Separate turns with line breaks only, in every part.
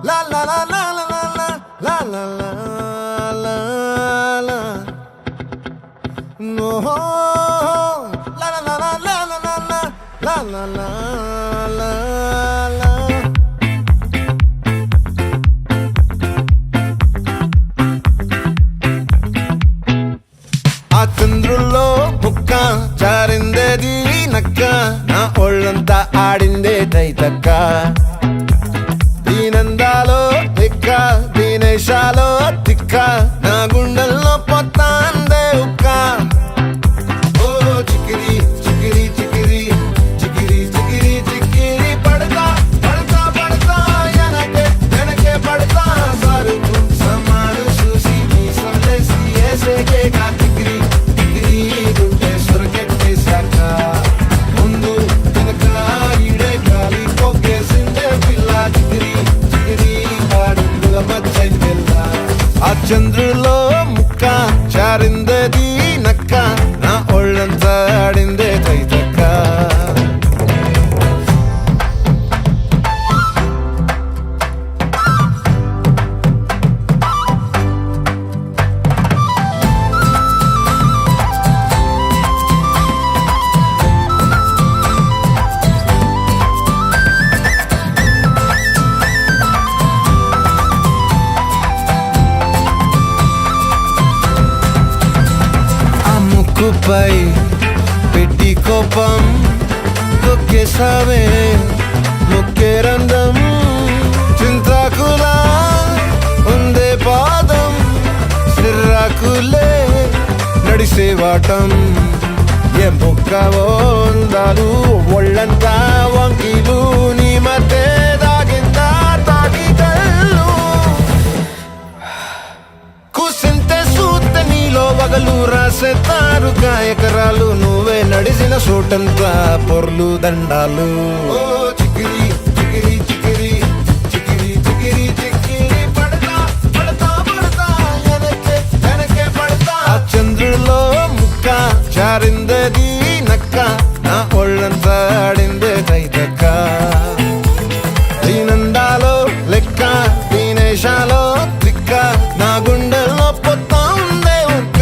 La la la la la la la la la la la la. No. La la la la la la la la la la la la. ఆ చంద్రుల్లో ముక్క చారిందేది నక్క నా ఒళ్ళంతా ఆడిందే తైతక్క దీనందాలో తిక్క దీనేశాలో తిక్క నా గుండెల్లో పొత్తాందే ఉక్క ఓ చికిరి చికిరి చికిరి చికిరి చికిరి చికిరి పడతా పడతా పడతా ఎనకే ఎనకే పడతా సరుకు సమాను చూసి నీ సందేశి ఏసేకే గా చికిరి చికిరి గుండె సొరకెట్టేశాక ముందు వెనక ఈడే గాలి కొక్కేసిందే పిల్ల చికిరి చికిరి ఆడుగుల మధ్య పిల్ల ఆ చంద్రులో ముక్క చారిందేది నక్క నా ఒళ్ళంతా ఆడిందే తైతక్క ముక్కుపై పెట్టి కోపం తొక్కేసావే ముక్కే రంధం చింతాకులా ఉందే పాదం సిర్రాకులే నడిసే వాటం ఏ బొక్కవో అందాలు ఒళ్ళంతా వంకీలు నీ మధ్య దాగిందా తాగి కళ్ళు కూసింతే సూత్తే నీలో వగలు రాసేతారు గాయకరాలు నువ్వే నడిసిన చోటంతా పొర్లు దండాలు ఓ చికిరి చికిరి చికిరి చికిరి చికిరి చికిరి పడతా పడతా పడతా ఎనకే ఎనకే పడతా ఆ చంద్రులో ముక్క చారిందేది నక్క నా ఒళ్ళంతా ఆడిందే తైతక్క దీనందాలో లెక్క దీనేశాలో తిక్క నా గుండెల్లో పొత్తా ఉందే ఉక్క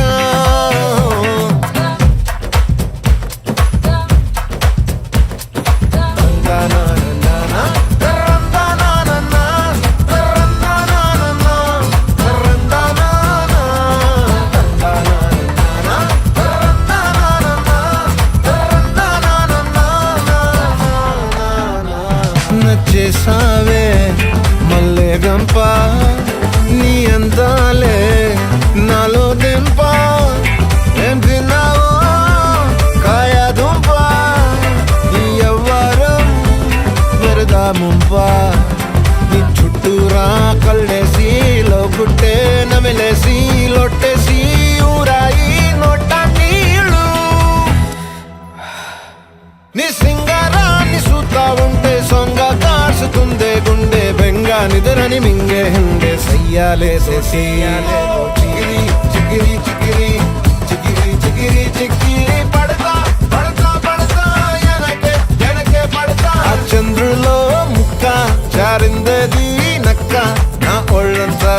నచ్చేసావే మల్లె గంప నీ అందాలే నాలో దింప ఏం తిన్నావో కాయ దుంప నీ ఎవ్వరం వెరదా ముంప నీ చుట్టూరా కళ్ళేసి లోగుట్టే నమిలేసి లొట్టేసి ఊరాయి నోట నీళ్ళు నీ సింగారాన్ని చూస్తా ఉంటే సొంగ కాసుతుందే గుండె బెంగ నిద్రని మింగే హండే సయ్యాలేసే సయ్యాలే చికిరి చికిరి చికిరి చికిరి చికిరి చికిరి పడతా పడతా పడతా ఎనకే ఎనకే పడతా ఆ చంద్రులో ముక్క చారిందేది నక్క నా ఒళ్ళంతా